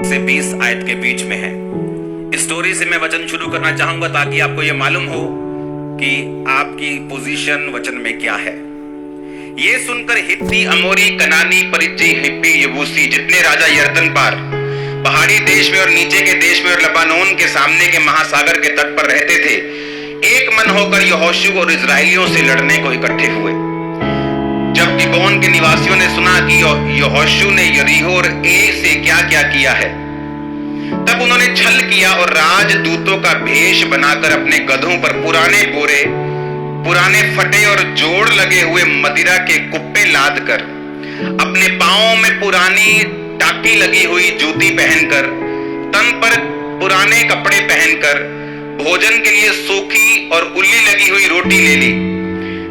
से 20 आयत के बीच में है। इस स्टोरी से मैं वचन शुरू करना चाहूंगा ताकि आपको यह मालूम हो कि आपकी पोजीशन वचन में क्या है। ये सुनकर हित्ती, अमोरी, कनानी, परिज्जी, हिब्बी, यबूसी जितने राजा यरदन पार पहाड़ी देश में और नीचे के देश में और लबानोन के सामने के महासागर के तट पर रहते थे, एक मन होकर यहोशू और इजराइलियों से लड़ने को इकट्ठे हुए। जब गिबोन के निवासियों ने सुना कि यहोशू ने यरीहो और ए से क्या क्या किया है, तब उन्होंने छल किया और राजदूतों का भेष बनाकर अपने गधों पर पुराने बोरे, पुराने फटे और जोड़ लगे हुए मदिरा के कुप्पे लाद कर, अपने पांवों में पुरानी टाकी लगी हुई जूती पहनकर, तन पर पुराने कपड़े पहनकर, भोजन के लिए सूखी और उल्ली लगी हुई रोटी ले ली।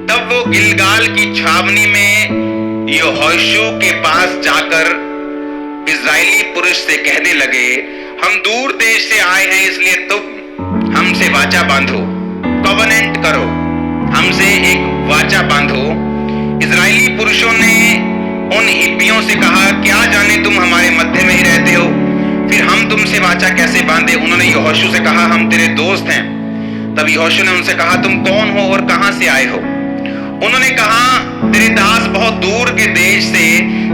तब वो गिलगाल की छावनी में यहोशू के पास जाकर इजरायली पुरुष से कहने लगे, हम दूर देश से आए हैं, इसलिए तुम हमसे वाचा बांधो, कॉवेनेंट करो, हमसे एक वाचा बांधो। इजरायली पुरुषों ने उन हिब्बियों से कहा, क्या जाने तुम हमारे मध्य में ही रहते हो, फिर हम तुमसे वाचा कैसे बांधे। उन्होंने यहोशू से कहा, हम तेरे दोस्त हैं। तब यहोशू ने उनसे कहा, तुम कौन हो और कहां से आए हो। उन्होंने कहा, तेरे दास बहुत दूर के देश से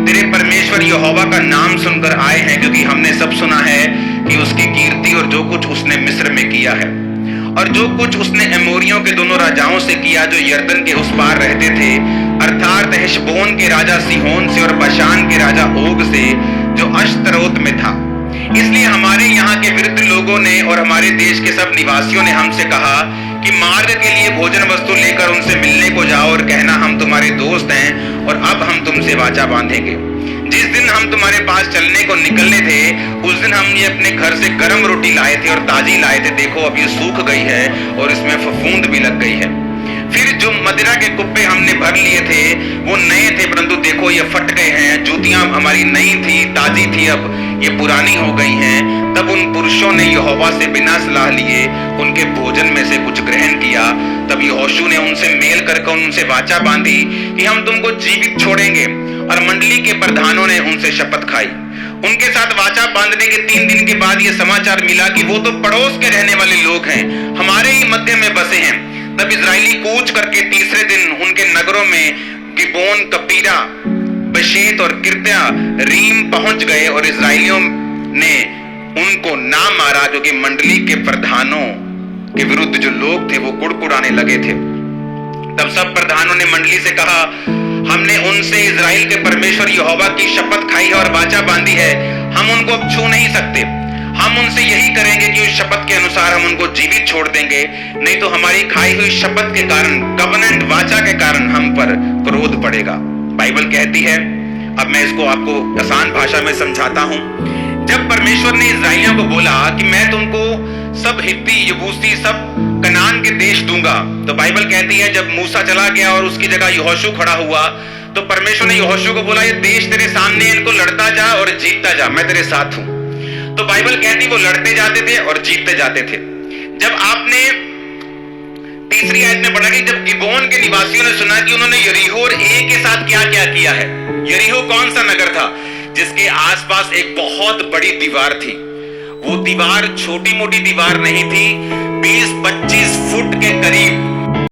तेरे परमेश्वर यहोवा का नाम सुनकर आए हैं, क्योंकि हमने सब सुना है कि उसकी कीर्ति और जो कुछ उसने मिस्र में किया है और जो कुछ उसने एमोरियों के दोनों राजाओं से किया जो यरदन के उस पार रहते थे, अर्थात हेशबोन के राजा सीहोन से और बशान के राजा ओग से जो अश्तरोत में था। इसलिए हमारे यहाँ के विरुद्ध लोगों ने और हमारे देश के सब निवासियों ने हमसे कहा कि मार्ग के लिए भोजन वस्तु लेकर उनसे मिलने को जाओ और कहना, हम तुम्हारे दोस्त हैं और अब हम तुमसे वाचा बांधेंगे। जिस दिन हम तुम्हारे पास चलने को निकलने थे, उस दिन हम ये अपने घर से गर्म रोटी लाए थे और ताजी लाए थे। देखो अब ये सूख गई है और इसमें फफूंद भी लग गई है। फिर जो मदिरा के कुप्पे हमने भर लिए थे वो नए थे, परंतु देखो ये फट गए हैं। जूतियां हमारी नई थी, ताजी थी, अब ये पुरानी हो गई हैं। तब उन पुरुषों ने यहोवा से बिना सलाह लिए उनके भोजन में से कुछ ग्रहण किया। तब यहोशू ने उनसे मेल करके उनसे वाचा बांधी कि हम तुमको जीवित छोड़ेंगे, और मंडली के प्रधानों ने उनसे शपथ खाई। उनके साथ वाचा बांधने के 3 दिन के बाद यह समाचार मिला कि वो तो पड़ोस के रहने वाले लोग हैं, हमारे ही मध्य में बसे हैं। तब इजरायली कूच करके तीसरे दिन उनके नगरों में गिबोन, कपीरा, बशेत और किर्त्या रीम पहुंच गए, और इजरायलियों ने उनको ना मारा, क्योंकि मंडली के प्रधानों के विरुद्ध जो लोग थे वो कुड़कुड़ाने लगे थे। तब सब प्रधानों ने मंडली से कहा, हमने उनसे इजराइल के परमेश्वर यहोवा की शपथ खाई है और वाचा बांधी है, हम उनको अब छू नहीं सकते। हम उनसे यही करेंगे कि उस शपथ के अनुसार हम उनको जीवित छोड़ देंगे, नहीं तो हमारी खाई हुई शपथ के कारण, कवनेंट वाचा के कारण हम पर क्रोध पड़ेगा। बाइबल कहती है, अब मैं इसको आपको आसान भाषा में समझाता हूं। जब परमेश्वर ने इजराइलियों को बोला कि मैं तुमको सब हिब्बी, यबूसी, सब कनान के देश दूंगा, तो बाइबल कहती है जब मूसा चला गया और उसकी जगह यहोशू खड़ा हुआ, तो परमेश्वर ने यहोशू को बोला, ये देश तेरे सामने, इनको लड़ता जा और जीतता जा, मैं तेरे साथ हूं। तो बाइबल कहती वो लड़ते जाते थे और जीतते जाते थे। जब आपने तीसरी आयत में पढ़ा कि जब गिबोन के निवासियों ने सुना कि उन्होंने यरीहो और ए के साथ क्या क्या किया है। यरीहो कौन सा नगर था जिसके आसपास एक बहुत बड़ी दीवार थी। वो दीवार छोटी मोटी दीवार नहीं थी, 20-25 फुट के करीब